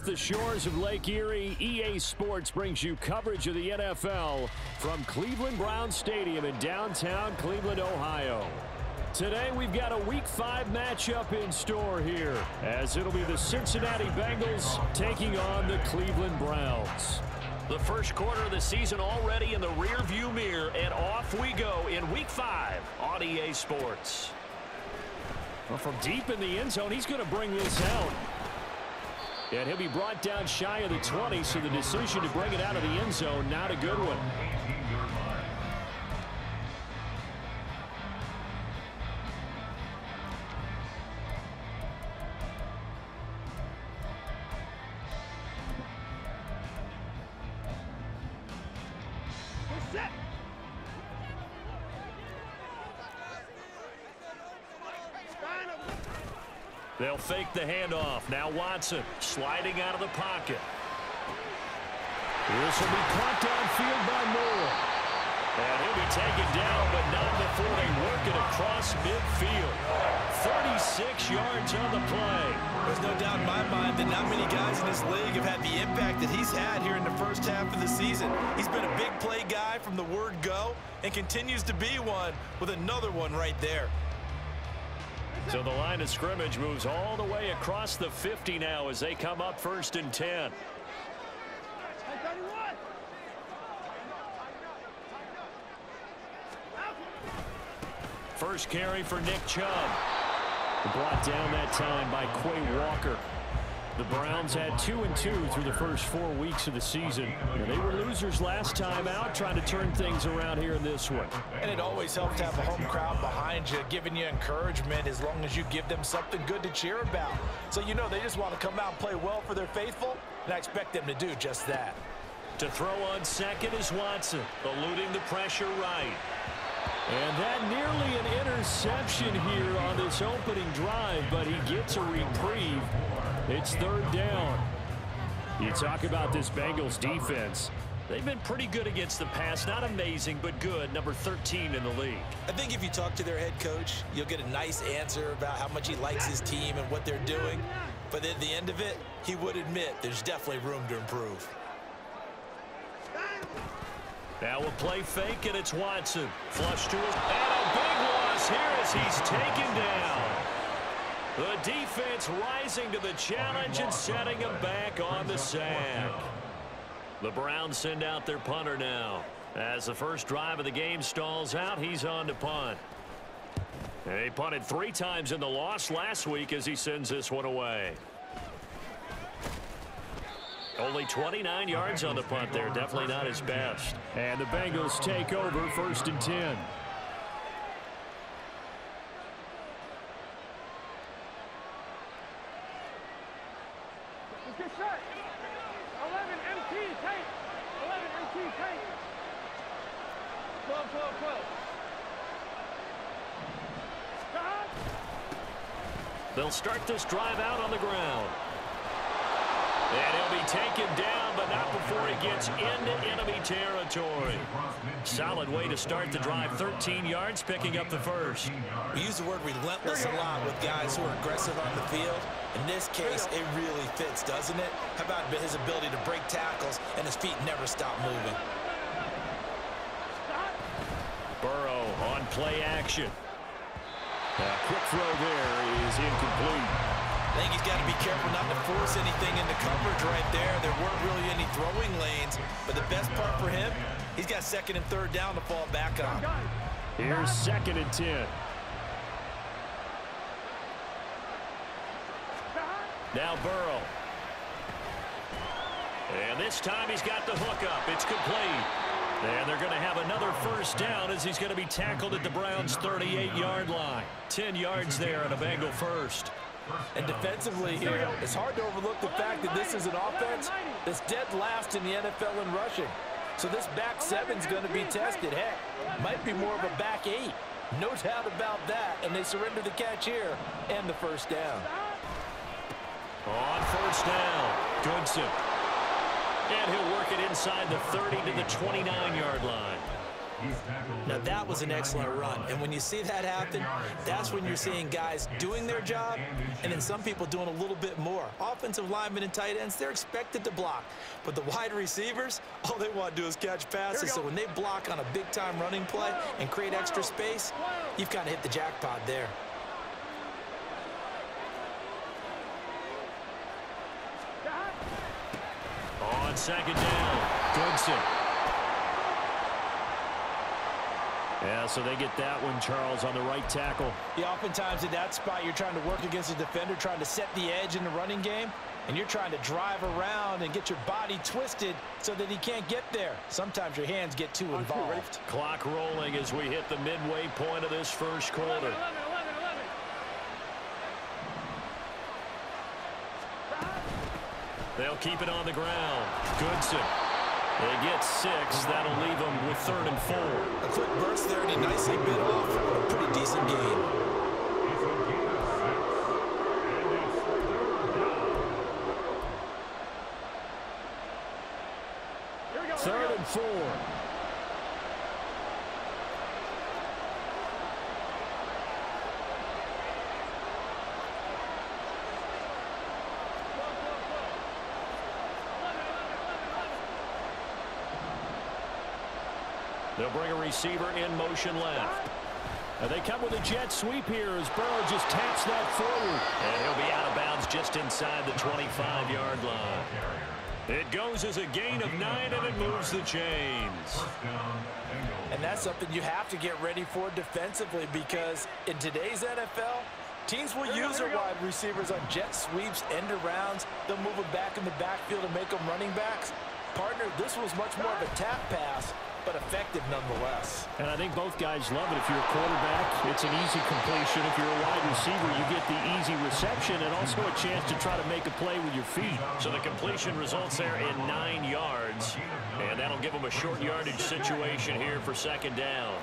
The shores of Lake Erie, EA Sports brings you coverage of the NFL from Cleveland Browns Stadium in downtown Cleveland, Ohio. Today we've got a Week 5 matchup in store here, as it'll be the Cincinnati Bengals taking on the Cleveland Browns. The first quarter of the season already in the rearview mirror, and off we go in Week 5 on EA Sports. Well, from deep in the end zone, he's going to bring this out. And he'll be brought down shy of the 20, so the decision to bring it out of the end zone, not a good one. They'll fake the handoff. Now Watson sliding out of the pocket. This will be caught downfield by Moore. And he'll be taken down, but not before they work it across midfield. 36 yards on the play. There's no doubt in my mind that not many guys in this league have had the impact that he's had here in the first half of the season. He's been a big play guy from the word go and continues to be one with another one right there. So the line of scrimmage moves all the way across the 50 now as they come up 1st and 10. First carry for Nick Chubb. Brought down that time by Quay Walker. The Browns had 2-2 through the first 4 weeks of the season. And they were losers last time out, trying to turn things around here in this one. And it always helps to have a home crowd behind you, giving you encouragement as long as you give them something good to cheer about. So you know they just want to come out and play well for their faithful, and I expect them to do just that. To throw on second is Watson, eluding the pressure right. And that nearly an interception here on this opening drive, but he gets a reprieve. It's 3rd down. You talk about this Bengals defense. They've been pretty good against the pass. Not amazing, but good. Number 13 in the league. I think if you talk to their head coach, you'll get a nice answer about how much he likes his team and what they're doing. But at the end of it, he would admit there's definitely room to improve. Now we'll play fake, and it's Watson. Flush to his... And a big loss here as he's taken down. The defense rising to the challenge and setting him back on the sack. The Browns send out their punter now. As the first drive of the game stalls out, he's on to punt. And he punted 3 times in the loss last week as he sends this one away. Only 29 yards on the punt there. Definitely not his best. And the Bengals take over 1st and 10. Get set. 11 MT tank. 11 MT tank. 12, 12, 12. They'll start this drive out on the ground. And he'll be taken down, but not before he gets into enemy territory. Solid way to start the drive. 13 yards, picking up the first. We use the word relentless a lot with guys who are aggressive on the field. In this case, it really fits, doesn't it? How about his ability to break tackles and his feet never stop moving? Burrow on play action. A quick throw there is incomplete. I think he's got to be careful not to force anything into coverage right there. There weren't really any throwing lanes, but the best part for him, he's got 2nd and 3rd down to fall back on. Here's 2nd and 10. Now Burrow. And this time he's got the hook up. It's complete. And they're going to have another first down as he's going to be tackled at the Browns' 38-yard line. 10 yards there on a Bengal first. And defensively here, it's hard to overlook the fact that this is an offense that's dead last in the NFL in rushing. So this back 7's going to be tested. Heck, might be more of a back 8. No doubt about that. And they surrender the catch here and the first down. On first down, Goodson. And he'll work it inside the 30 to the 29-yard line. Now that was an excellent run, and when you see that happen, that's when you're seeing guys doing their job and then some people doing a little bit more. Offensive linemen and tight ends, they're expected to block, but the wide receivers, all they want to do is catch passes. So when they block on a big-time running play and create extra space, you've kind of hit the jackpot there. On second down, Goodson. Yeah, so they get that one, Charles, on the right tackle. Yeah, oftentimes in that spot, you're trying to work against a defender, trying to set the edge in the running game, and you're trying to drive around and get your body twisted so that he can't get there. Sometimes your hands get too involved. Clock rolling as we hit the midway point of this first quarter. 11. They'll keep it on the ground. Goodson. They get 6. That'll leave them with 3rd and 4. A quick burst there, and he nicely bit off a pretty decent gain. Third and 4. They'll bring a receiver in motion left. Now they come with a jet sweep here as Burrow just taps that forward. And he'll be out of bounds just inside the 25-yard line. It goes as a gain of 9, and it moves the chains. And that's something you have to get ready for defensively, because in today's NFL, teams will use their wide receivers on jet sweeps, end arounds. They'll move them back in the backfield and make them running backs. Partner, this was much more of a tap pass, but effective nonetheless. And I think both guys love it. If you're a quarterback, it's an easy completion. If you're a wide receiver, you get the easy reception and also a chance to try to make a play with your feet. So the completion results there in 9 yards, and that'll give them a short yardage situation here for second down.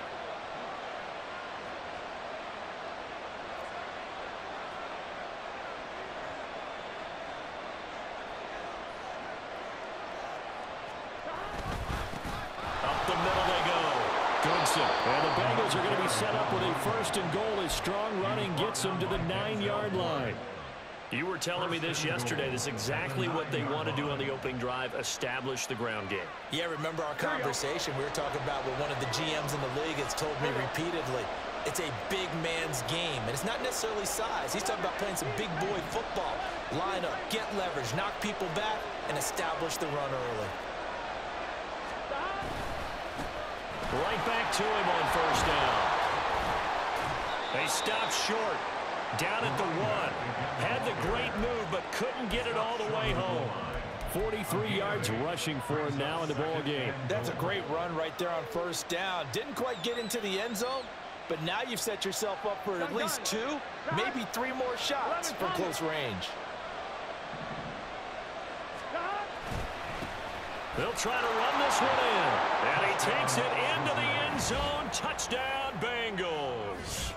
And the Bengals are going to be set up with a 1st and goal as strong running gets them to the 9-yard line. You were telling me this yesterday. This is exactly what they want to do on the opening drive, establish the ground game. Yeah, remember our conversation? We were talking about what one of the GMs in the league has told me repeatedly. It's a big man's game, and it's not necessarily size. He's talking about playing some big boy football. Line up, get leverage, knock people back, and establish the run early. Right back to him on 1st down. They stopped short. Down at the 1. Had the great move, but couldn't get it all the way home. 43 yards rushing for him now in the ball game. That's a great run right there on 1st down. Didn't quite get into the end zone, but now you've set yourself up for at least 2, maybe 3 more shots from close range. They'll try to run this one in. And he takes it into the end zone. Touchdown, Bengals.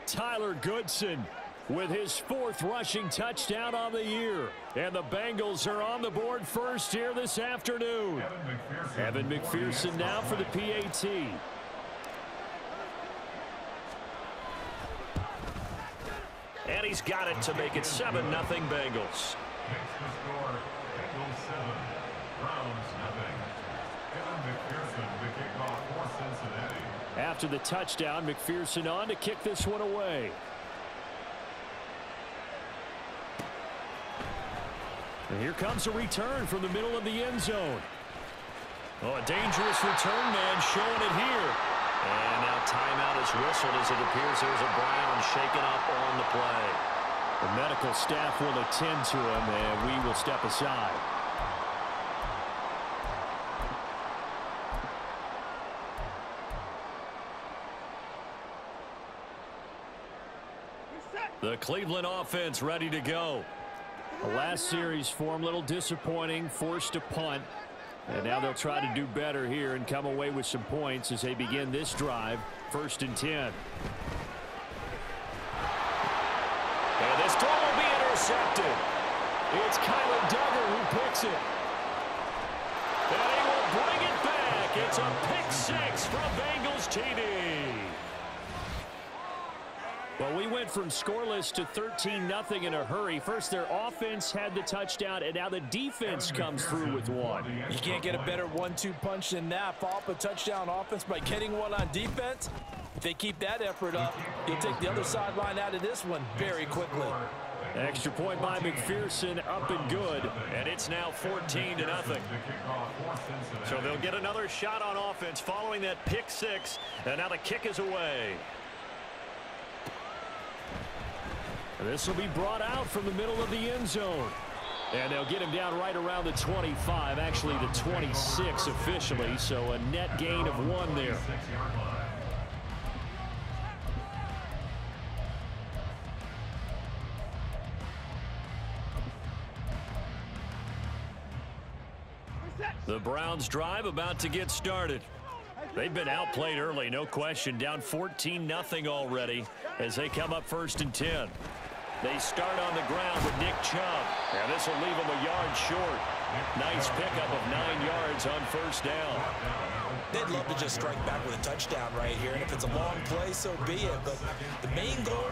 Tyler Goodson with his 4th rushing touchdown on the year. And the Bengals are on the board first here this afternoon. Evan McPherson now for the PAT. And he's got it to make it 7-0 Bengals. After the touchdown, McPherson on to kick this one away. And here comes a return from the middle of the end zone. Oh, a dangerous return man showing it here. And now timeout is whistled as it appears there's a Brown shaken up on the play. The medical staff will attend to him, and we will step aside. The Cleveland offense ready to go. The last series for them, a little disappointing, forced to punt. And now they'll try to do better here and come away with some points as they begin this drive, 1st and 10. And this throw will be intercepted. It's Kyler Duggar who picks it. And he will bring it back It's a pick six from Bengals TD. Well, we went from scoreless to 13-0 in a hurry. First, their offense had the touchdown, and now the defense comes through with one. You can't get a better 1-2 punch than that. Follow up a touchdown offense by getting one on defense. If they keep that effort up, you'll take the other sideline out of this one very quickly. Extra point by McPherson, up and good, and it's now 14-0. So they'll get another shot on offense following that pick six, and now the kick is away. This will be brought out from the middle of the end zone. And they'll get him down right around the 25, actually the 26 officially, so a net gain of 1 there. The Browns drive about to get started. They've been outplayed early, no question, down 14-0 already as they come up 1st and 10. They start on the ground with Nick Chubb, and this will leave them a yard short. Nice pickup of 9 yards on 1st down. They'd love to just strike back with a touchdown right here, and if it's a long play, so be it. But the main goal,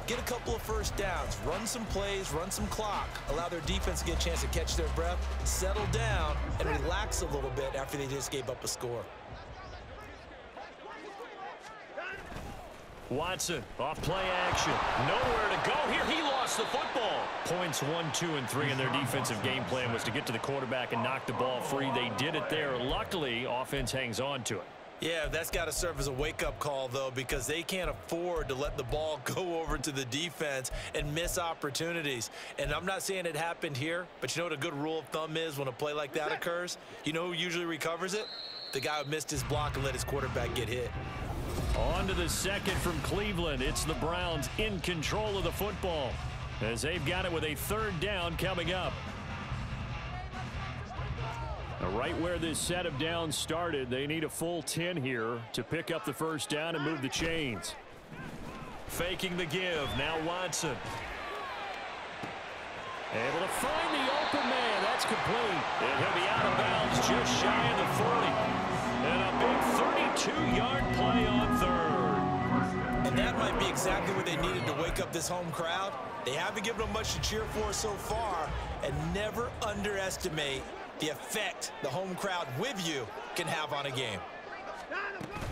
get a couple of 1st downs, run some plays, run some clock, allow their defense to get a chance to catch their breath, settle down, and relax a little bit after they just gave up a score. Watson, off play action. Nowhere to go here. He lost the football. Points 1, 2, and 3 in their defensive game plan was to get to the quarterback and knock the ball free. They did it there. Luckily, offense hangs on to it. Yeah, that's got to serve as a wake-up call, though, because they can't afford to let the ball go over to the defense and miss opportunities. And I'm not saying it happened here, but you know what a good rule of thumb is when a play like that occurs? You know who usually recovers it? The guy who missed his block and let his quarterback get hit. On to the second from Cleveland. It's the Browns in control of the football as they've got it with a 3rd down coming up. Now, right where this set of downs started, they need a full 10 here to pick up the 1st down and move the chains. Faking the give. Now Watson. Able to find the open man. That's complete. And he'll be out of bounds just shy of the 40. And a big 32-yard play on 3rd. And that might be exactly what they needed to wake up this home crowd. They haven't given them much to cheer for so far. And never underestimate the effect the home crowd with you can have on a game.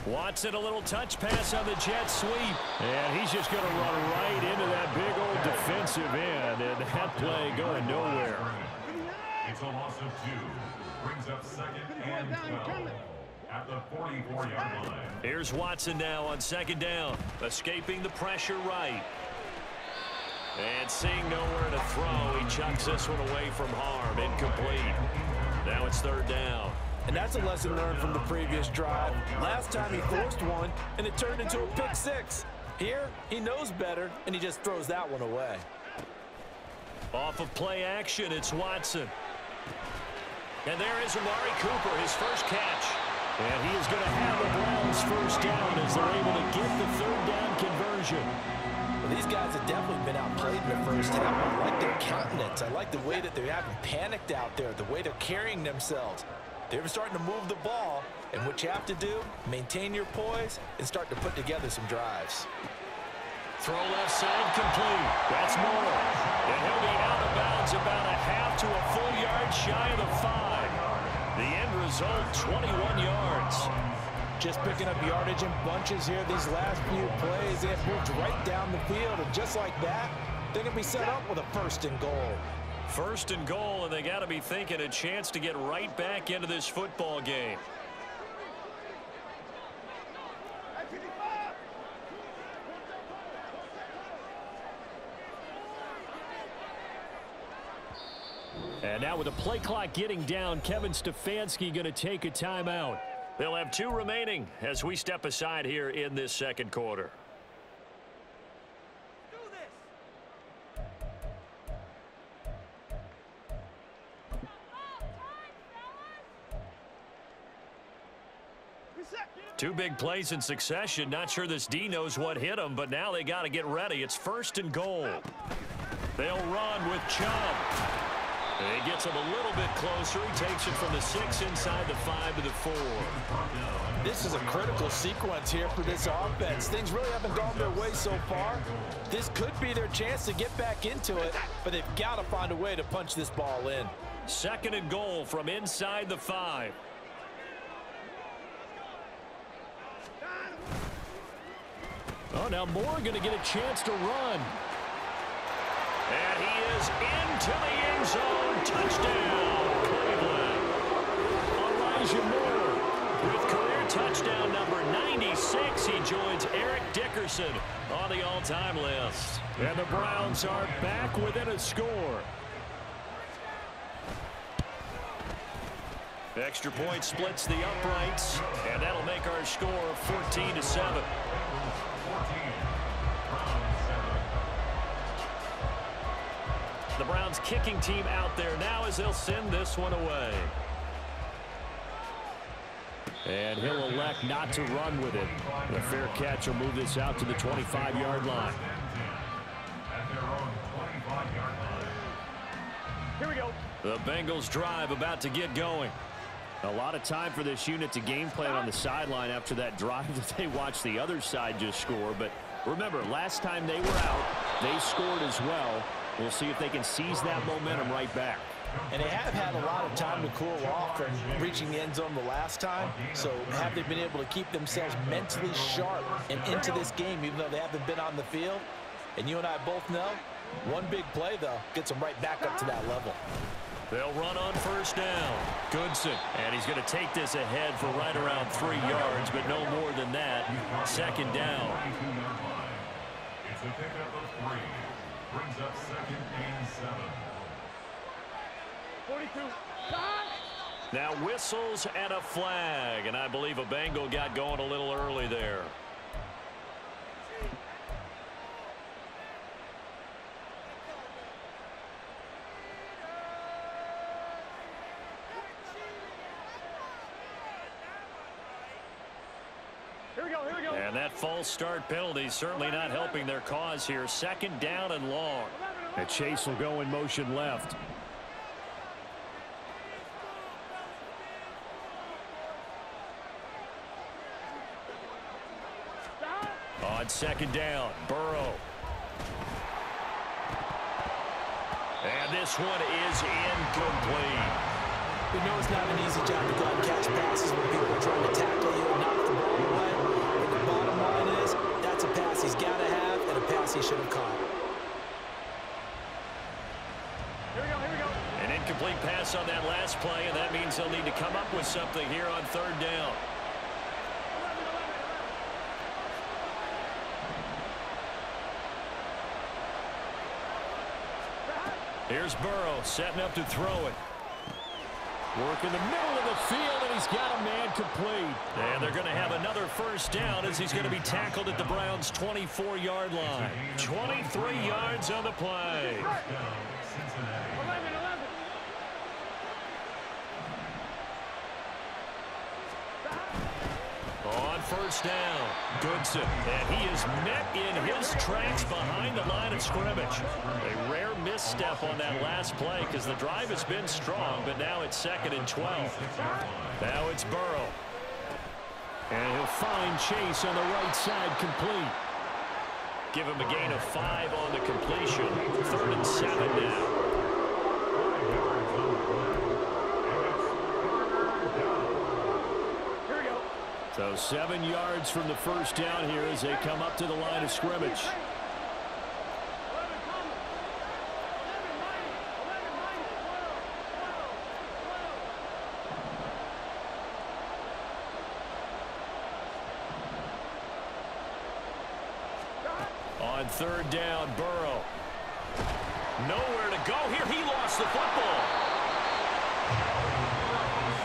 Watson, a little touch pass on the jet sweep. And he's just going to run right into that big old defensive end. And that play going nowhere. It's a loss of 2. Brings up 2nd and 12. At the 44-yard line. Here's Watson now on 2nd down. Escaping the pressure right. And seeing nowhere to throw, he chucks this one away from harm. Incomplete. Now it's 3rd down. And that's a lesson learned from the previous drive. Last time he forced one, and it turned into a pick six. Here, he knows better, and he just throws that one away. Off of play action, it's Watson. And there is Amari Cooper, his first catch. And he is going to have the Browns 1st down as they're able to get the 3rd down conversion. Well, these guys have definitely been outplayed in the 1st half. I like their countenance. I like the way that they haven't panicked out there, the way they're carrying themselves. They're starting to move the ball, and what you have to do, maintain your poise and start to put together some drives. Throw left side complete. That's Moore. And he'll be out of bounds about a half to a full yard shy of the 5. The end result, 21 yards. Just picking up yardage in bunches here these last few plays. They have moved right down the field, and just like that, they're going to be set up with a 1st and goal. 1st and goal, and they got to be thinking a chance to get right back into this football game. And now with the play clock getting down, Kevin Stefanski going to take a timeout. They'll have 2 remaining as we step aside here in this 2nd quarter. Two big plays in succession. Not sure this D knows what hit him, but now they got to get ready. It's 1st and goal. They'll run with Chubb. He gets him a little bit closer. He takes it from the 6 inside the 5 to the 4. This is a critical sequence here for this offense. Things really haven't gone their way so far. This could be their chance to get back into it, but they've got to find a way to punch this ball in. 2nd and goal from inside the 5. Oh, now Moore going to get a chance to run. And he is into the end zone. Touchdown, Cleveland. Elijah Moore with career touchdown number 96. He joins Eric Dickerson on the all-time list. And the Browns are back within a score. Extra point splits the uprights, and that'll make our score 14-7. The Browns kicking team out there now as they'll send this one away. And he'll elect not to run with it. The fair catch will move this out to the 25-yard line. Here we go. The Bengals drive about to get going. A lot of time for this unit to game plan on the sideline after that drive that they watched the other side just score. But remember, last time they were out, they scored as well. We'll see if they can seize that momentum right back. And they have had a lot of time to cool off from reaching the end zone the last time. So have they been able to keep themselves mentally sharp and into this game even though they haven't been on the field? And you and I both know, one big play, though, gets them right back up to that level. They'll run on 1st down. Goodson. And he's going to take this ahead for right around 3 yards, but no more than that. 2nd down. It's a pickup of 3. Brings up 2nd and 7. 42. Now whistles and a flag, and I believe a Bengal got going a little early there. Here we go, here we go. And that false start penalty certainly not helping their cause here. 2nd down and long. And Chase will go in motion left. On 2nd down, Burrow. And this one is incomplete. We know it's not an easy job to go and catch passes when people are trying to tackle you and knock the ball away. But the bottom line is, that's a pass he's got to have and a pass he should have caught. Here we go, here we go. An incomplete pass on that last play, and that means they'll need to come up with something here on 3rd down. Here's Burrow setting up to throw it. Work in the middle of the field, and he's got a man complete. And they're going to have another 1st down as he's going to be tackled at the Browns' 24-yard line. 23 yards on the play. 11. On 1st down, Goodson. And he is met in his tracks behind the line of scrimmage. A rare misstep on that last play because the drive has been strong, but now it's 2nd and 12. Now it's Burrow. And he'll find Chase on the right side complete. Give him a gain of 5 on the completion. 3rd and 7 now. So 7 yards from the 1st down here as they come up to the line of scrimmage. On 3rd down, Burrow. Nowhere to go here. He lost the football.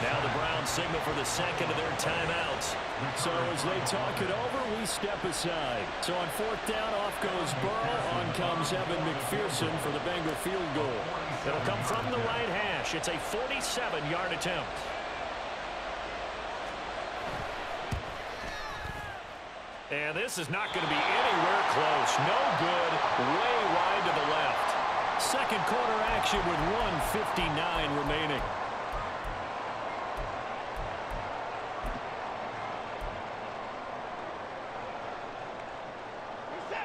Now the Browns signal for the 2nd of their timeouts. So as they talk it over, we step aside. So on 4th down, off goes Burrow. On comes Evan McPherson for the Bengal field goal. It'll come from the right hash. It's a 47-yard attempt. And this is not going to be anywhere close. No good. Way wide to the left. Second quarter action with 1:59 remaining.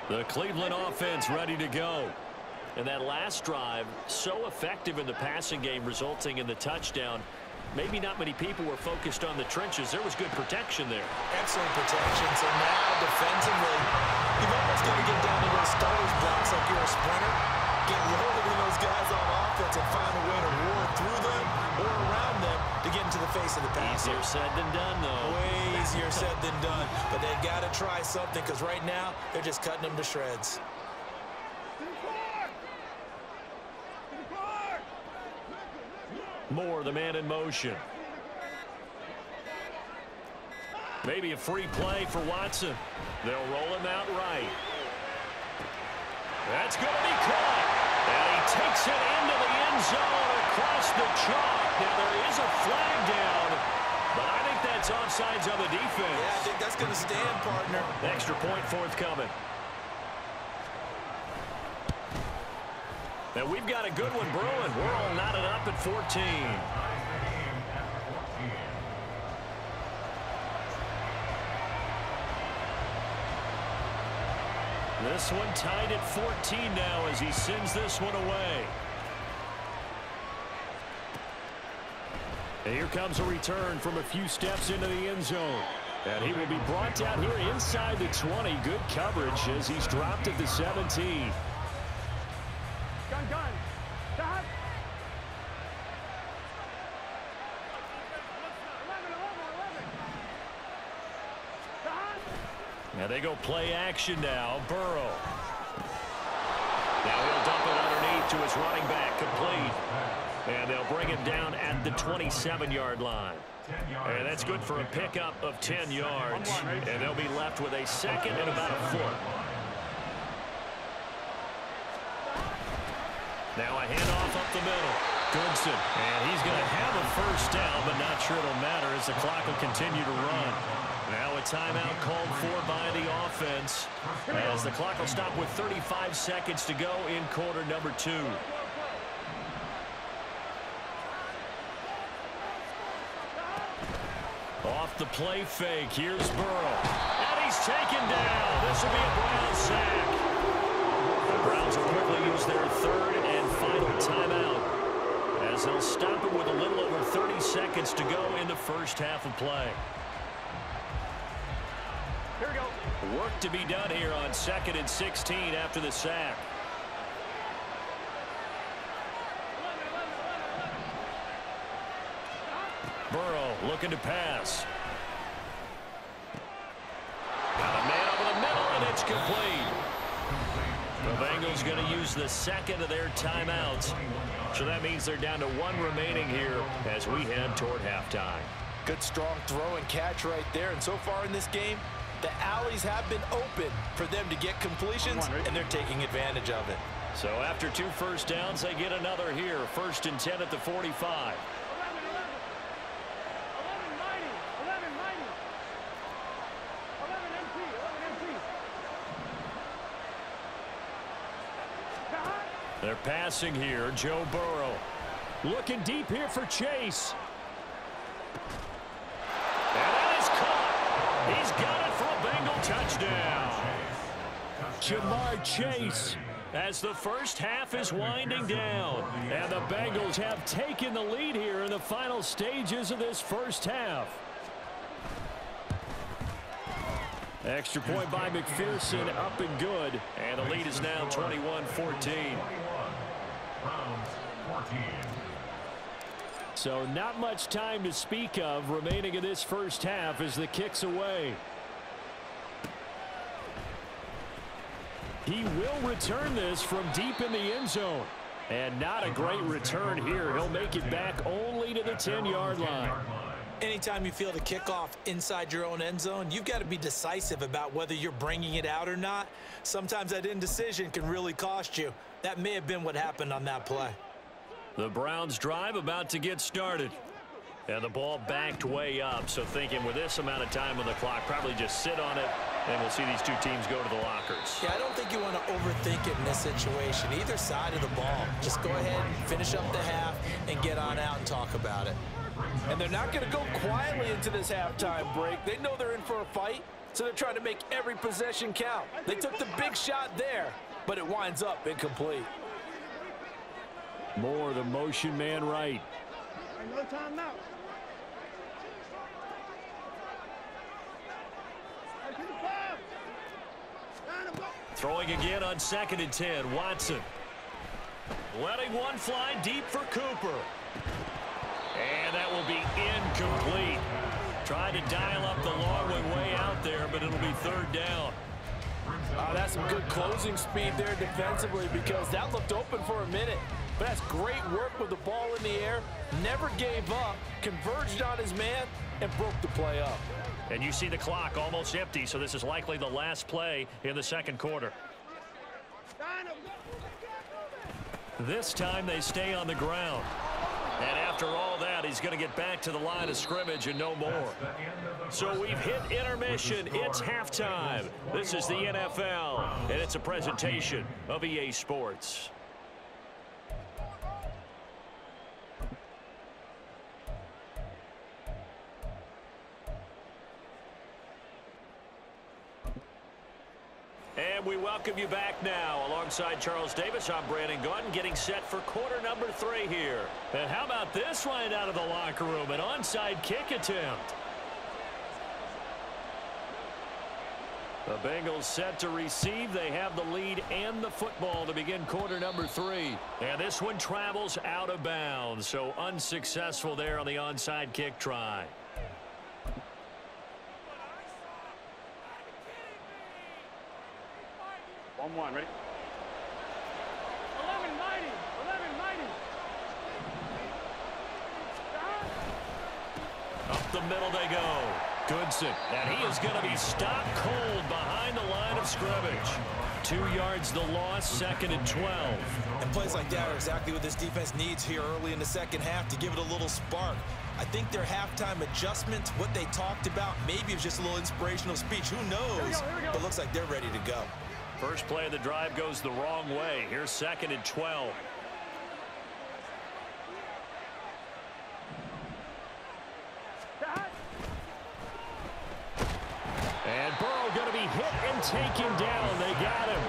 The Cleveland offense ready to go. And that last drive, so effective in the passing game, resulting in the touchdown. Maybe not many people were focused on the trenches. There was good protection there. Excellent protection. So now defensively, you've almost got to get down to those starters blocks like you're a sprinter. Get loaded in those guys on offense and find a way to roar through them or around them to get into the face of the passer. Easier said than done, though. Way easier said than done. But they've got to try something because right now they're just cutting them to shreds. Moore, the man in motion. Maybe a free play for Watson. They'll roll him out right. That's going to be caught. And he takes it into the end zone across the chalk. Now there is a flag down, but I think that's offsides on the defense. Yeah, I think that's going to stand, partner. Extra point forthcoming. And we've got a good one brewing. We're all knotted up at 14. This one tied at 14 now as he sends this one away. And here comes a return from a few steps into the end zone. And he will be brought down here inside the 20. Good coverage as he's dropped at the 17. Gun. Stop. 11. Stop. Now they go play action now. Burrow. Now he'll dump it underneath to his running back. Complete. And they'll bring him down at the 27-yard line. And that's good for a pickup of 10 yards. And they'll be left with a second and about a foot. Now a handoff up the middle. Goodson. And he's going to have a first down, but not sure it'll matter as the clock will continue to run. Now a timeout called for by the offense as the clock will stop with 35 seconds to go in quarter number 2. Off the play fake. Here's Burrow. And he's taken down. This will be a Browns sack. The Browns will quickly use their third and final timeout as they'll stop it with a little over 30 seconds to go in the first half of play. Here we go. Work to be done here on 2nd and 16 after the sack. Burrow looking to pass. Got a man over the middle, and it's complete. The Bengals going to use the second of their timeouts. So that means they're down to 1 remaining here as we head toward halftime. Good strong throw and catch right there. And so far in this game, the alleys have been open for them to get completions, and they're taking advantage of it. So after 2 first downs, they get another here. 1st and 10 at the 45. 11 MT. They're passing here. Joe Burrow looking deep here for Chase. And that is caught. He's got it for a Bengal touchdown. Jamar Chase as the first half is winding down. And the Bengals have taken the lead here in the final stages of this first half. Extra point by McPherson, up and good. And the lead is now 21-14. So not much time to speak of remaining in this first half as the kick's away. He will return this from deep in the end zone. And not a great return here. He'll make it back only to the 10-yard line. Anytime you feel the kickoff inside your own end zone, you've got to be decisive about whether you're bringing it out or not. Sometimes that indecision can really cost you. That may have been what happened on that play. The Browns drive about to get started. And the ball backed way up, so thinking with this amount of time on the clock, probably just sit on it, and we'll see these two teams go to the lockers. Yeah, I don't think you want to overthink it in this situation. Either side of the ball. Just go ahead and finish up the half and get on out and talk about it. And they're not going to go quietly into this halftime break. They know they're in for a fight, so they're trying to make every possession count. They took the big shot there, but it winds up incomplete. More the motion man right. No timeout. Throwing again on 2nd and 10. Watson. Letting one fly deep for Cooper. And that will be incomplete. Tried to dial up the long one way out there, but it'll be 3rd down. That's some good closing speed there defensively because that looked open for a minute. But that's great work with the ball in the air. Never gave up, converged on his man, and broke the play up. And you see the clock almost empty, so this is likely the last play in the 2nd quarter. This time they stay on the ground. And after all that, he's going to get back to the line of scrimmage and no more. So we've hit intermission. It's halftime. This is the NFL, and it's a presentation of EA Sports. And we welcome you back now. Alongside Charles Davis, I'm Brandon Gunn, getting set for quarter number 3 here. And how about this right out of the locker room? An onside kick attempt. The Bengals set to receive. They have the lead and the football to begin quarter number 3. And this one travels out of bounds. So unsuccessful there on the onside kick try. One, ready? 11-90. 11-90. Up the middle they go. Goodson. And he is going to be stopped cold behind the line of scrimmage. 2 yards the loss, 2nd and 12. And plays like that are exactly what this defense needs here early in the 2nd half to give it a little spark. I think their halftime adjustments, what they talked about, maybe it was just a little inspirational speech. Who knows? Here we go. But looks like they're ready to go. First play of the drive goes the wrong way. Here's 2nd and 12. And Burrow going to be hit and taken down. They got him.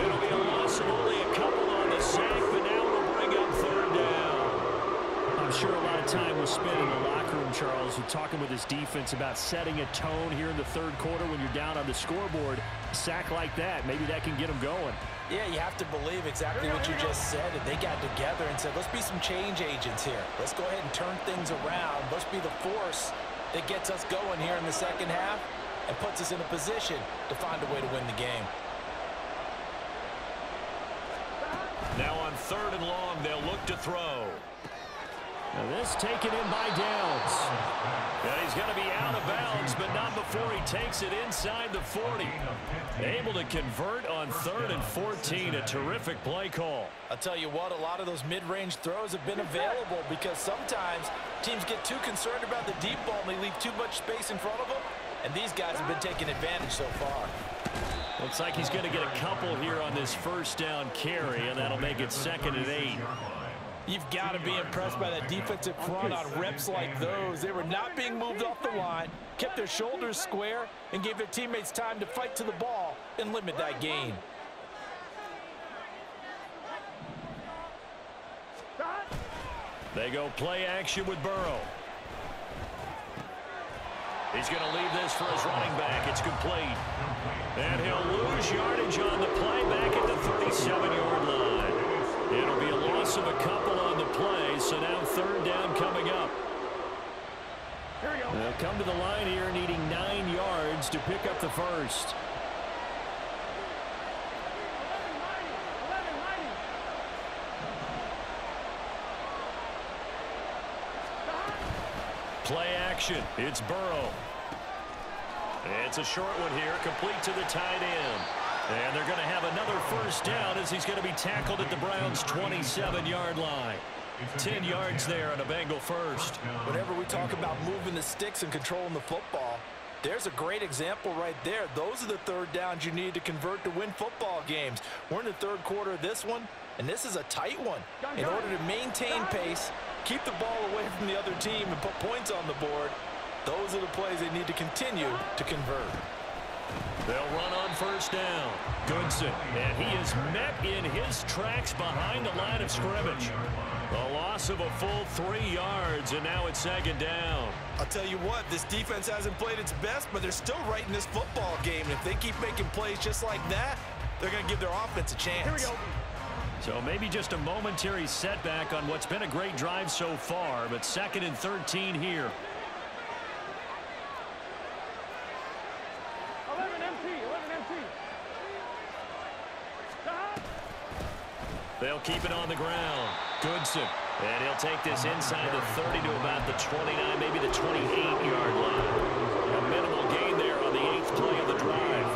It'll be a loss of only a couple on the sack, but now we'll bring up 3rd down. I'm sure a lot of time was spent in the locker room, Charles, talking with his defense about setting a tone here in the 3rd quarter when you're down on the scoreboard. A sack like that, maybe that can get them going. Yeah, you have to believe exactly what you just said. They got together and said, let's be some change agents here. Let's go ahead and turn things around. Let's be the force that gets us going here in the 2nd half and puts us in a position to find a way to win the game. Now on 3rd and long, they'll look to throw. Now this taken in by Downs. And he's going to be out of bounds, but not before he takes it inside the 40. Able to convert on 3rd and 14. A terrific play call. I'll tell you what, a lot of those mid-range throws have been available because sometimes teams get too concerned about the deep ball and they leave too much space in front of them. And these guys have been taking advantage so far. Looks like he's going to get a couple here on this 1st down carry, and that'll make it 2nd and 8. You've got to be impressed by that defensive front on reps like those. They were not being moved off the line, kept their shoulders square, and gave their teammates time to fight to the ball and limit that gain. They go play action with Burrow. He's going to leave this for his running back. It's complete. And he'll lose yardage on the play back at the 37-yard line. It'll be a loss of a couple on the play, so now 3rd down coming up. They'll come to the line here needing 9 yards to pick up the 1st. Play action. It's Burrow. It's a short one here, complete to the tight end. And they're going to have another 1st down as he's going to be tackled at the Browns' 27-yard line. 10 yards there on a Bengal first. Whenever we talk about moving the sticks and controlling the football, there's a great example right there. Those are the third downs you need to convert to win football games. We're in the third quarter of this one, and this is a tight one. In order to maintain pace, keep the ball away from the other team, and put points on the board, those are the plays they need to continue to convert. They'll run on first down. Goodson, and he is met in his tracks behind the line of scrimmage. A loss of a full 3 yards, and now it's second down. I'll tell you what, this defense hasn't played its best, but they're still right in this football game. And if they keep making plays just like that, they're going to give their offense a chance. Here we go. So maybe just a momentary setback on what's been a great drive so far, but 2nd and 13 here. 11 MT, 11 MT. They'll keep it on the ground. Goodson, and he'll take this inside the 30 to about the 29, maybe the 28-yard line. A minimal gain there on the 8th play of the drive.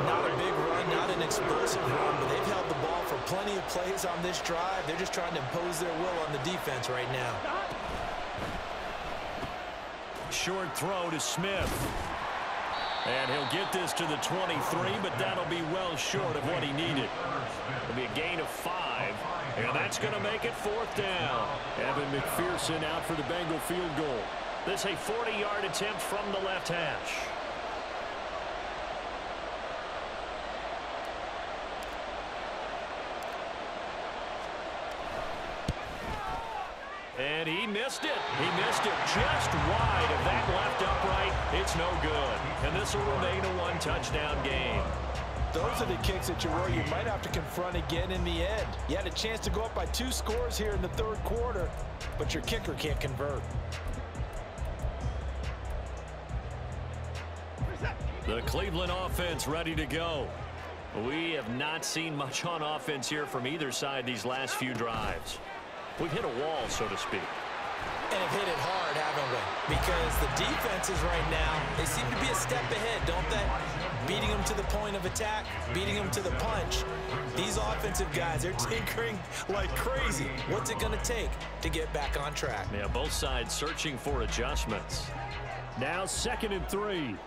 Not a big run, not an explosive run, but they've held the ball for plenty of plays on this drive. They're just trying to impose their will on the defense right now. Short throw to Smith. And he'll get this to the 23, but that'll be well short of what he needed. It'll be a gain of 5, and that's going to make it 4th down. Evan McPherson out for the Bengal field goal. This a 40-yard attempt from the left hash. And he missed it. He missed it just wide of that left upright. It's no good. And this will remain a 1-touchdown game. Those are the kicks that you worry you might have to confront again in the end. You had a chance to go up by 2 scores here in the third quarter, but your kicker can't convert. The Cleveland offense ready to go. We have not seen much on offense here from either side these last few drives. We've hit a wall, so to speak. And have hit it hard, haven't we? Because the defenses right now, they seem to be a step ahead, don't they? Beating them to the point of attack, beating them to the punch. These offensive guys, they're tinkering like crazy. What's it going to take to get back on track? Yeah, both sides searching for adjustments. Now 2nd and 3.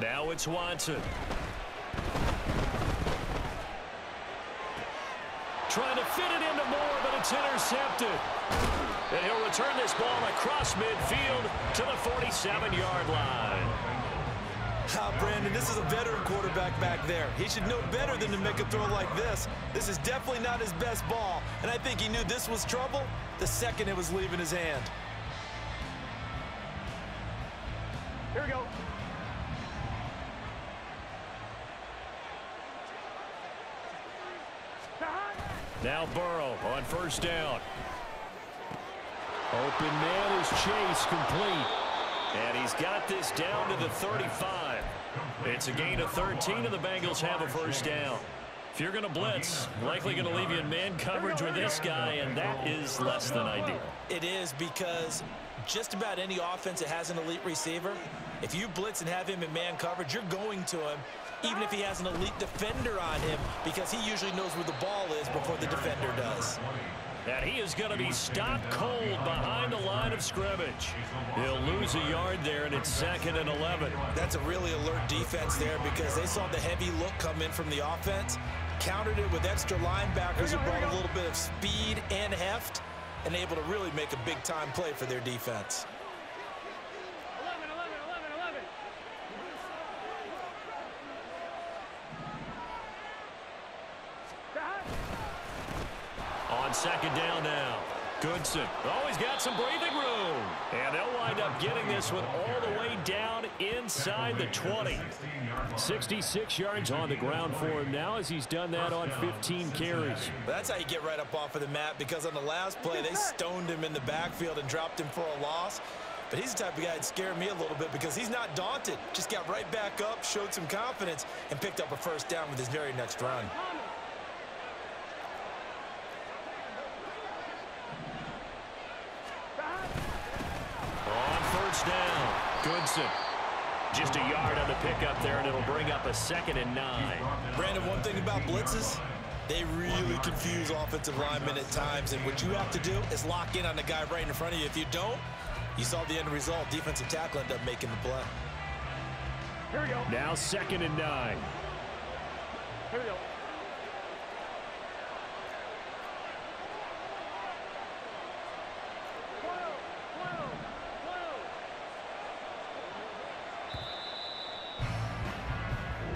Now it's Watson. Trying to fit it into Moore, but it's intercepted. And he'll return this ball across midfield to the 47-yard line. Brandon, this is a veteran quarterback back there. He should know better than to make a throw like this. This is definitely not his best ball, and I think he knew this was trouble the second it was leaving his hand. Here we go. Now Burrow on first down. Open man is Chase, complete. And he's got this down to the 35. It's a gain of 13, and the Bengals have a first down. If you're going to blitz, likely going to leave you in man coverage with this guy, and that is less than ideal. It is, because just about any offense that has an elite receiver, if you blitz and have him in man coverage, you're going to him, even if he has an elite defender on him, because he usually knows where the ball is before the defender does. And he is going to be stopped cold behind the line of scrimmage. He'll lose a yard there, and it's 2nd and 11. That's a really alert defense there, because they saw the heavy look come in from the offense, countered it with extra linebackers who brought a little bit of speed and heft, and able to really make a big-time play for their defense. 11, 11, 11, 11. On second down now. Goodson. Oh, he's got some breathing room. And they'll wind up getting this one all the way down inside the 20. 66 yards on the ground for him now, as he's done that on 15 carries. That's how you get right up off of the mat, because on the last play, they stoned him in the backfield and dropped him for a loss. But he's the type of guy that scared me a little bit, because he's not daunted. Just got right back up, showed some confidence, and picked up a first down with his very next run. On first down, Goodson. Just a yard on the pickup there, and it'll bring up a 2nd and 9. Brandon, one thing about blitzes, they really confuse offensive linemen at times, and what you have to do is lock in on the guy right in front of you. If you don't, you saw the end result. Defensive tackle ended up making the play. Here we go. Now 2nd and 9. Here we go.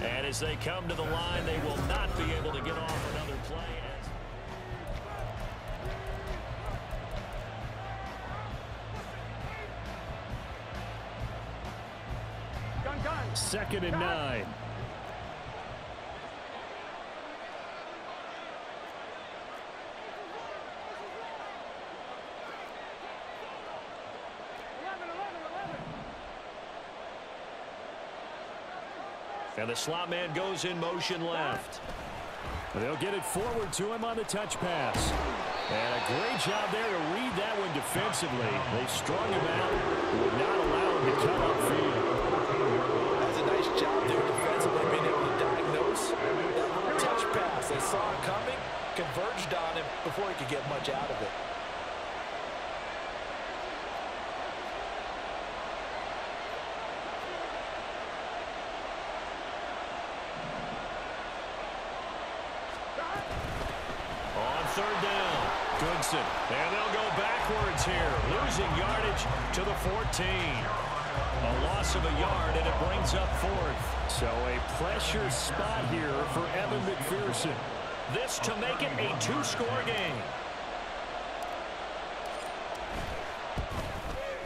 And as they come to the line, they will not be able to get off another play. Gun. 2nd and 9. And the slot man goes in motion left. They'll get it forward to him on the touch pass. And a great job there to read that one defensively. They strung him out, would not allow him to cut upfield. That's a nice job there defensively, being able to diagnose that little touch pass. They saw it coming, converged on him before he could get much out of it. Third down. Goodson. And they'll go backwards here. Losing yardage to the 14. A loss of a yard, and it brings up 4th. So a pressure spot here for Evan McPherson. This to make it a 2-score game.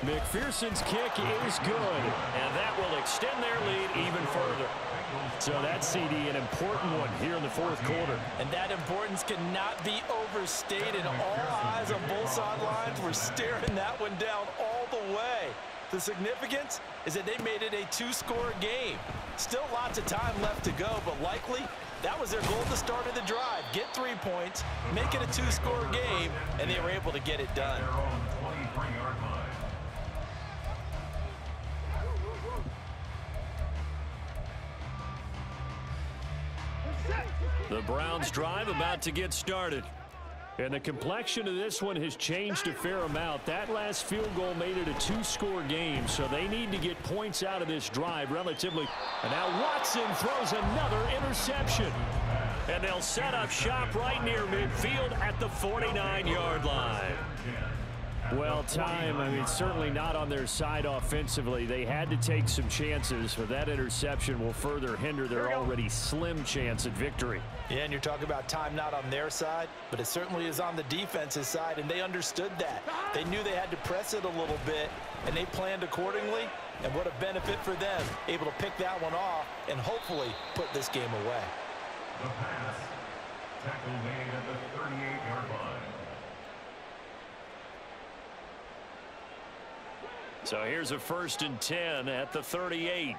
McPherson's kick is good, and that will extend their lead even further. So that CD, an important one here in the 4th quarter. And that importance cannot be overstated. All eyes on both sidelines were staring that one down all the way. The significance is that they made it a 2-score game. Still lots of time left to go, but likely that was their goal at the start of the drive. Get 3 points, make it a 2-score game, and they were able to get it done. The Browns drive about to get started. And the complexion of this one has changed a fair amount. That last field goal made it a 2-score game, so they need to get points out of this drive relatively. And now Watson throws another interception. And they'll set up shop right near midfield at the 49-yard line. Well, time, I mean, certainly not on their side offensively. They had to take some chances, but that interception will further hinder their already slim chance at victory. Yeah, and you're talking about time not on their side, but it certainly is on the defense's side, and they understood that. They knew they had to press it a little bit, and they planned accordingly, and what a benefit for them, able to pick that one off and hopefully put this game away. The pass, tackle made at the 38-yard line. So here's a 1st and 10 at the 38.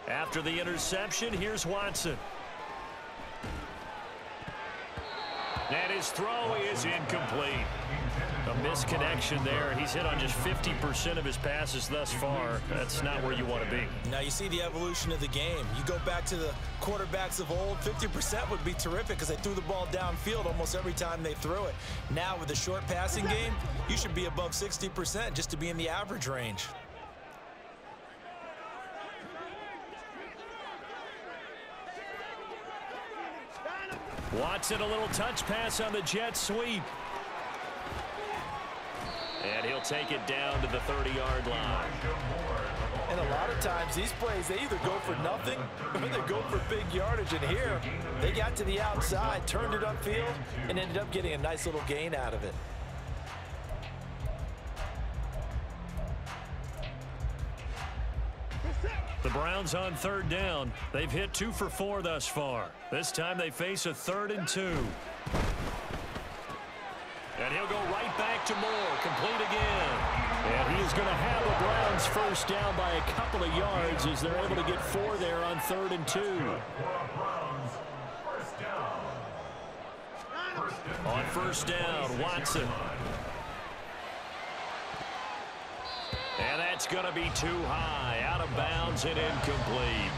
After the interception, here's Watson. And his throw is incomplete. A misconnection there. He's hit on just 50% of his passes thus far. That's not where you want to be. Now you see the evolution of the game. You go back to the quarterbacks of old, 50% would be terrific because they threw the ball downfield almost every time they threw it. Now with the short passing game, you should be above 60% just to be in the average range. Watson, a little touch pass on the jet sweep. And he'll take it down to the 30-yard line. And a lot of times these plays, they either go for nothing or they go for big yardage. And here, they got to the outside, turned it upfield, and ended up getting a nice little gain out of it. The Browns on 3rd down. They've hit 2 for 4 thus far. This time they face a 3rd and 2. And he'll go right back to Moore, complete again. And he's going to have the Browns first down by a couple of yards as they're able to get 4 there on 3rd and 2. Browns, first down. First On first down, Watson. And that's going to be too high, out of bounds and incomplete.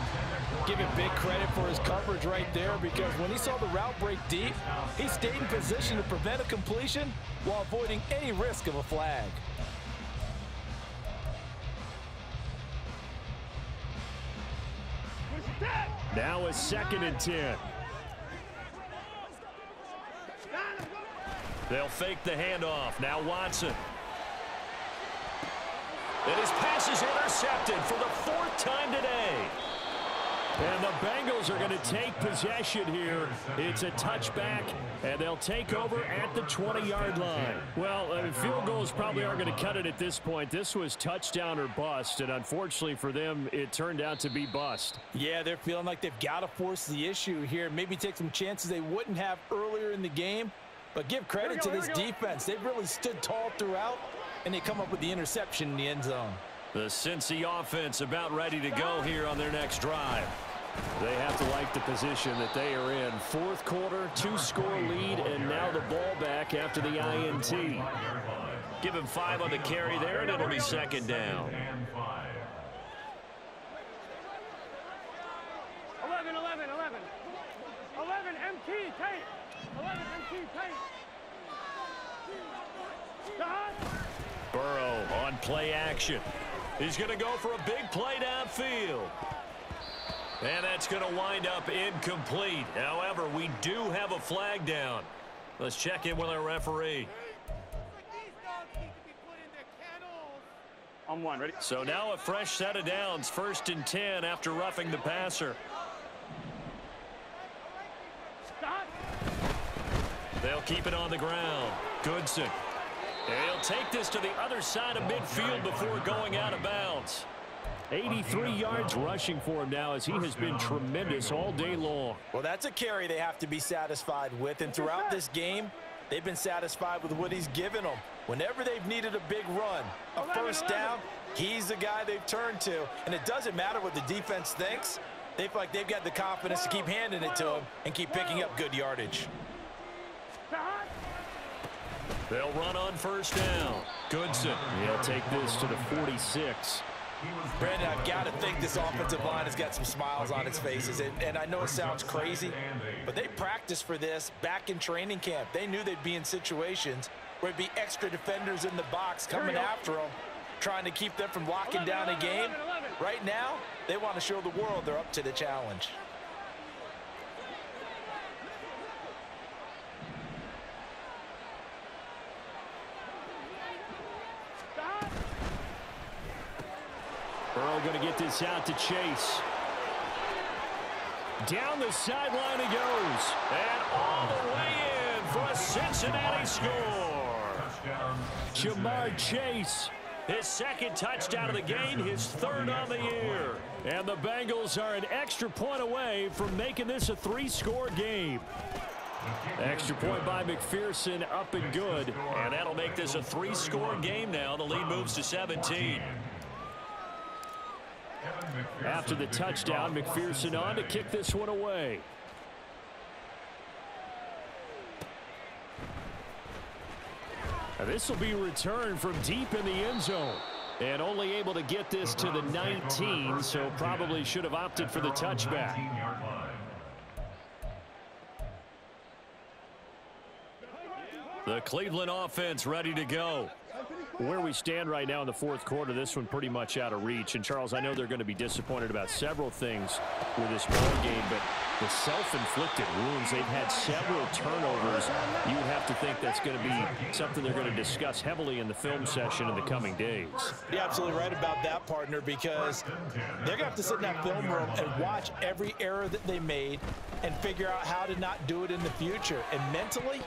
Give him big credit for his coverage right there, because when he saw the route break deep, he stayed in position to prevent a completion while avoiding any risk of a flag. Now a 2nd and 10. They'll fake the handoff. Now Watson. And his pass is intercepted for the 4th time today. And the Bengals are going to take possession here. It's a touchback, and they'll take over at the 20-yard line. Well, field goals probably aren't going to cut it at this point. This was touchdown or bust, and unfortunately for them, it turned out to be bust. Yeah, they're feeling like they've got to force the issue here. Maybe take some chances they wouldn't have earlier in the game. But give credit to this defense. They've really stood tall throughout, and they come up with the interception in the end zone. The Cincy offense about ready to go here on their next drive. They have to like the position that they are in. 4th quarter, 2-score lead, and now the ball back after the INT. Give him 5 on the carry there, and it'll be 2nd down. 11, 11, 11. 11 MT tape. 11 MT tape. Burrow on play action. He's going to go for a big play downfield. And that's going to wind up incomplete. However, we do have a flag down. Let's check in with our referee. On 1, ready? So now a fresh set of downs. 1st and 10 after roughing the passer. Stop. They'll keep it on the ground. Goodson. And he'll take this to the other side of midfield before going out of bounds. 83 yards rushing for him now, as he has been tremendous all day long. Well, that's a carry they have to be satisfied with, and throughout this game, they've been satisfied with what he's given them. Whenever they've needed a big run, a 1st down, he's the guy they've turned to, and it doesn't matter what the defense thinks. They feel like they've got the confidence to keep handing it to him and keep picking up good yardage. They'll run on 1st down. Goodson. He'll take this to the 46. Brandon, I've got to think this offensive line has got some smiles on its faces, and I know it sounds crazy, but they practiced for this back in training camp. They knew they'd be in situations where it'd be extra defenders in the box coming after them, trying to keep them from locking down a game. Right now, they want to show the world they're up to the challenge. Burrow going to get this out to Chase. Down the sideline he goes. And all the way in for a Cincinnati score. Jamar Chase, his 2nd touchdown of the game, his 3rd on the year. And the Bengals are an extra point away from making this a 3-score game. Extra point by McPherson, up and good. And that'll make this a 3-score game now. The lead moves to 17. After the touchdown, McPherson on to kick this one away. Now this will be returned from deep in the end zone. And only able to get this to the 19, so probably should have opted for the touchback. The Cleveland offense ready to go. Where we stand right now in the 4th quarter, this one pretty much out of reach. And, Charles, I know they're going to be disappointed about several things with this ball game, but the self-inflicted wounds, they've had several turnovers. You would have to think that's going to be something they're going to discuss heavily in the film session in the coming days. You're absolutely right about that, partner, because they're going to have to sit in that film room and watch every error that they made and figure out how to not do it in the future. And mentally,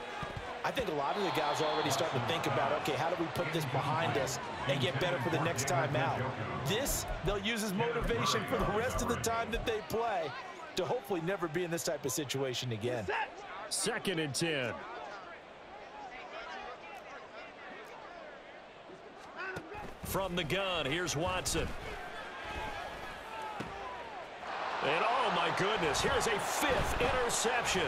I think a lot of the guys are already starting to think about, okay, how do we put this behind us and get better for the next time out? This, they'll use as motivation for the rest of the time that they play to hopefully never be in this type of situation again. 2nd and 10. From the gun, here's Watson. And oh my goodness, here's a 5th interception.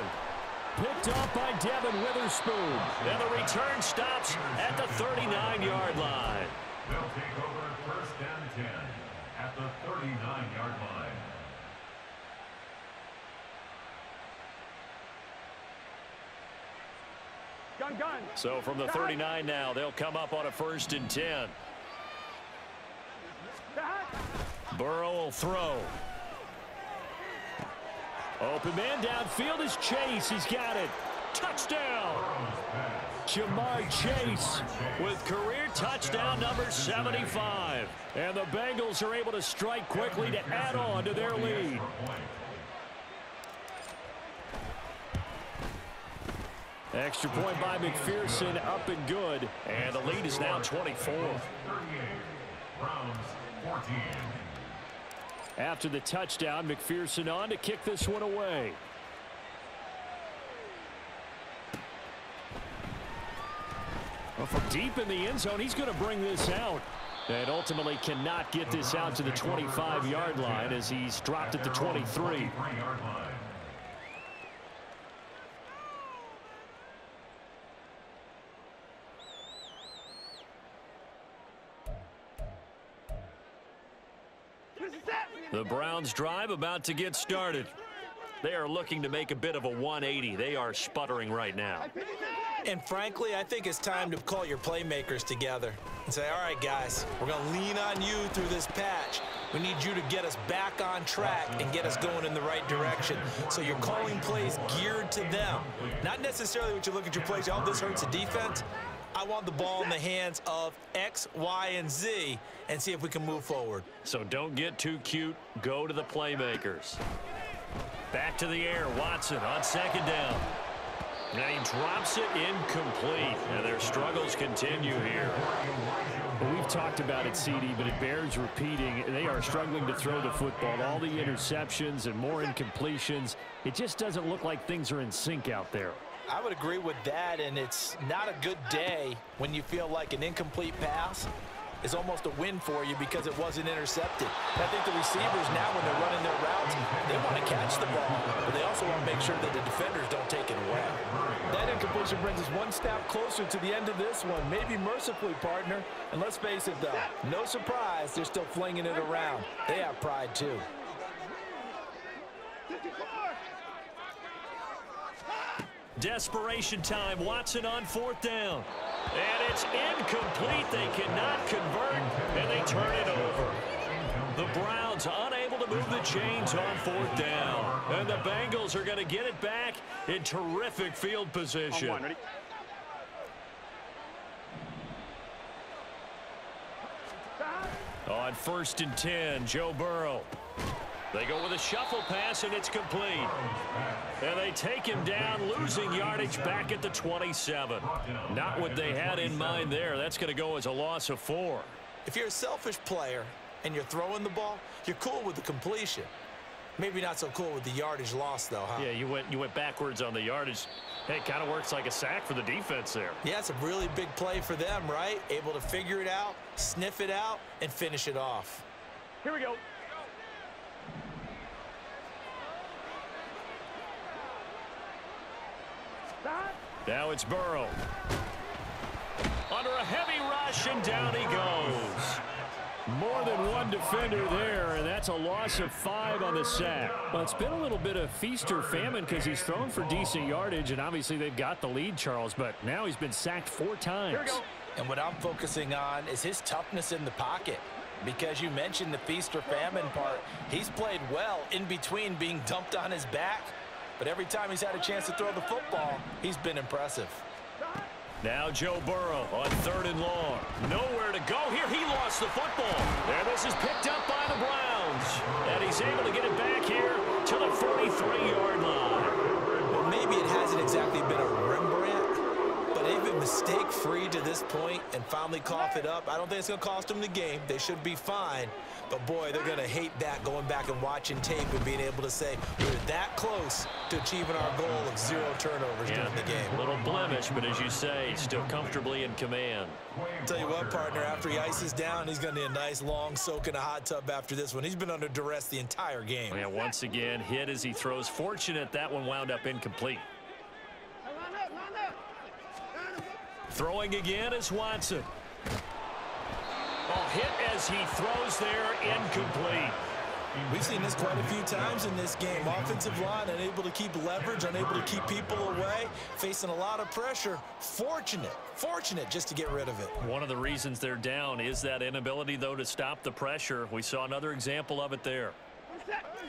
Picked off by Devin Witherspoon. And the return stops at the 39-yard line. They'll take over 1st and 10 at the 39-yard line. Gun. So from the 39 now, they'll come up on a 1st and 10. Burrow will throw. Open man downfield is Chase. He's got it. Touchdown. Jamar Chase with career touchdown number 75. And the Bengals are able to strike quickly to add on to their lead. Extra point by McPherson, up and good. And the lead is now 24. 38, Browns 14. After the touchdown, McPherson on to kick this one away. Well, from deep in the end zone, he's going to bring this out. And ultimately cannot get this out to the 25-yard line as he's dropped at the 23. The Browns drive about to get started. They are looking to make a bit of a 180. They are sputtering right now. And frankly, I think it's time to call your playmakers together and say, all right, guys, we're going to lean on you through this patch. We need you to get us back on track and get us going in the right direction. So you're calling plays geared to them. Not necessarily what you look at your plays, oh, this hurts the defense. I want the ball in the hands of X, Y, and Z and see if we can move forward. So don't get too cute. Go to the playmakers. Back to the air. Watson on 2nd down. And he drops it incomplete. And their struggles continue here. Well, we've talked about it, CD, but it bears repeating. They are struggling to throw the football. All the interceptions and more incompletions. It just doesn't look like things are in sync out there. I would agree with that, and it's not a good day when you feel like an incomplete pass is almost a win for you because it wasn't intercepted. And I think the receivers now, when they're running their routes, they want to catch the ball, but they also want to make sure that the defenders don't take it away. That incompletion brings us one step closer to the end of this one, maybe mercifully, partner. And let's face it, though, no surprise, they're still flinging it around. They have pride, too. Desperation time. Watson on 4th down. And it's incomplete. They cannot convert, and they turn it over. The Browns unable to move the chains on 4th down. And the Bengals are going to get it back in terrific field position. On 1st and 10, Joe Burrow. They go with a shuffle pass, and it's complete. And they take him down, losing yardage back at the 27. Not what they had in mind there. That's going to go as a loss of 4. If you're a selfish player and you're throwing the ball, you're cool with the completion. Maybe not so cool with the yardage loss, though, huh? Yeah, you went backwards on the yardage. Hey, it kind of works like a sack for the defense there. Yeah, it's a really big play for them, right? Able to figure it out, sniff it out, and finish it off. Here we go. Now it's Burrow. Under a heavy rush, and down he goes. More than one defender there, and that's a loss of 5 on the sack. Well, it's been a little bit of feast or famine because he's thrown for decent yardage, and obviously they've got the lead, Charles, but now he's been sacked 4 times. Here we go. And what I'm focusing on is his toughness in the pocket. Because you mentioned the feast or famine part, he's played well in between being dumped on his back. But every time he's had a chance to throw the football, he's been impressive. Now Joe Burrow on 3rd and long. Nowhere to go here. He lost the football. And this is picked up by the Browns. And he's able to get it back here to the 43-yard line. Well, maybe it hasn't exactly been a Rembrandt, but they've been mistake-free to this point and finally cough it up. I don't think it's going to cost them the game. They should be fine. But, boy, they're going to hate that, going back and watching tape and being able to say we're that close to achieving our goal of 0 turnovers during the game. A little blemish, but as you say, still comfortably in command. I'll tell you what, partner, after he ices down, he's going to need a nice long soak in a hot tub after this one. He's been under duress the entire game. Yeah, once again, hit as he throws. Fortunate that one wound up incomplete. Throwing again is Watson. Hit as he throws there, incomplete. We've seen this quite a few times in this game. Offensive line unable to keep leverage, unable to keep people away, facing a lot of pressure. Fortunate just to get rid of it. One of the reasons they're down is that inability, though, to stop the pressure. We saw another example of it there.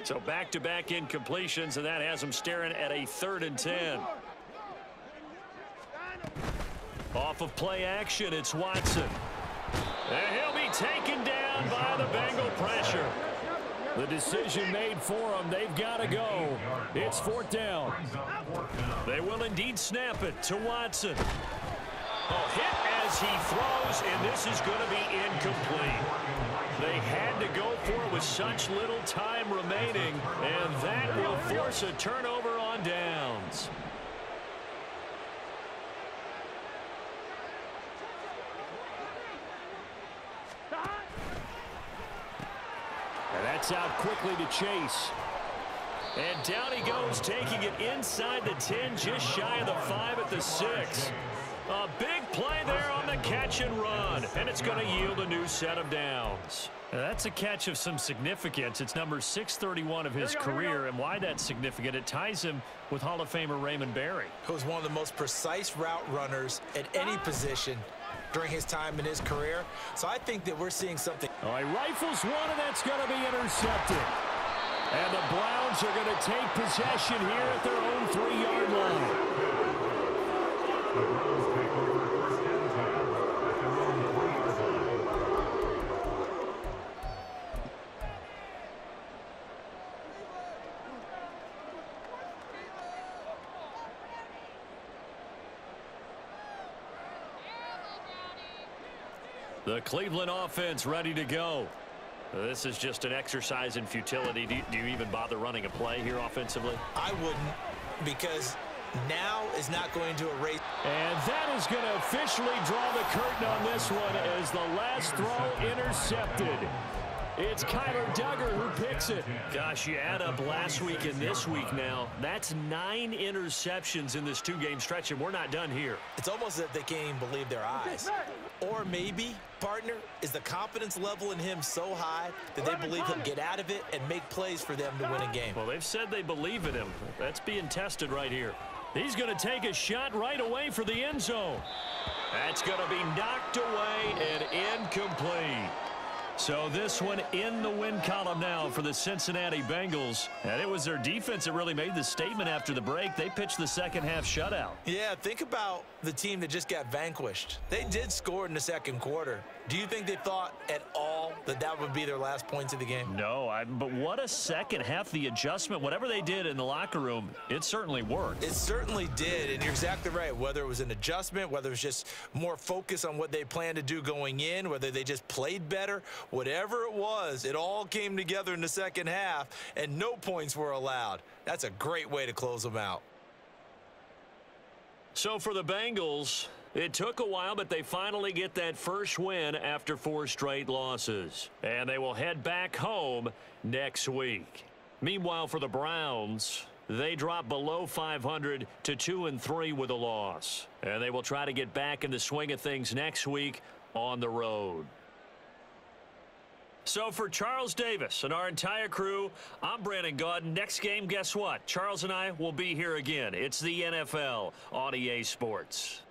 So back-to-back incompletions, and that has them staring at a 3rd and 10. Off of play action, it's Watson. And he'll be taken down by the Bengal pressure. The decision made for them. They've got to go. It's 4th down. They will indeed snap it to Watson. Hit as he throws, and this is going to be incomplete. They had to go for it with such little time remaining, and that will force a turnover on downs. And that's out quickly to Chase. And down he goes, taking it inside the 10, just shy of the 5 at the 6. A big play there on the catch and run, and it's going to yield a new set of downs. Now, that's a catch of some significance. It's number 631 of his career, and why that's significant, it ties him with Hall of Famer Raymond Berry. He was one of the most precise route runners at any position during his time in his career. So I think that we're seeing something. He rifles one, and that's going to be intercepted. And the Browns are going to take possession here at their own 3-yard line. The Browns take over 1st and 10 at their own 3-yard line. The Cleveland offense ready to go. This is just an exercise in futility. Do you even bother running a play here offensively? I wouldn't, because now is not going to erase. And that is going to officially draw the curtain on this one as the last throw intercepted. It's Kyler Duggar who picks it. Gosh, you add up last week and this week now. That's 9 interceptions in this 2-game stretch, and we're not done here. It's almost as if they can't even believe their eyes. Or maybe, partner, is the confidence level in him so high that they believe he'll get out of it and make plays for them to win a game. Well, they've said they believe in him. That's being tested right here. He's going to take a shot right away for the end zone. That's going to be knocked away and incomplete. So this one in the win column now for the Cincinnati Bengals. And it was their defense that really made the statement after the break. They pitched the second half shutout. Yeah, think about the team that just got vanquished. They did score in the second quarter. Do you think they thought at all that that would be their last points of the game? No, but what a second half. The adjustment, whatever they did in the locker room, it certainly worked. It certainly did, and you're exactly right. Whether it was an adjustment, whether it was just more focus on what they planned to do going in, whether they just played better, whatever it was, it all came together in the second half, and no points were allowed. That's a great way to close them out. So for the Bengals, it took a while, but they finally get that first win after 4 straight losses. And they will head back home next week. Meanwhile, for the Browns, they drop below 500 to 2-3 with a loss. And they will try to get back in the swing of things next week on the road. So for Charles Davis and our entire crew, I'm Brandon Gaudin. Next game, guess what? Charles and I will be here again. It's the NFL on EA Sports.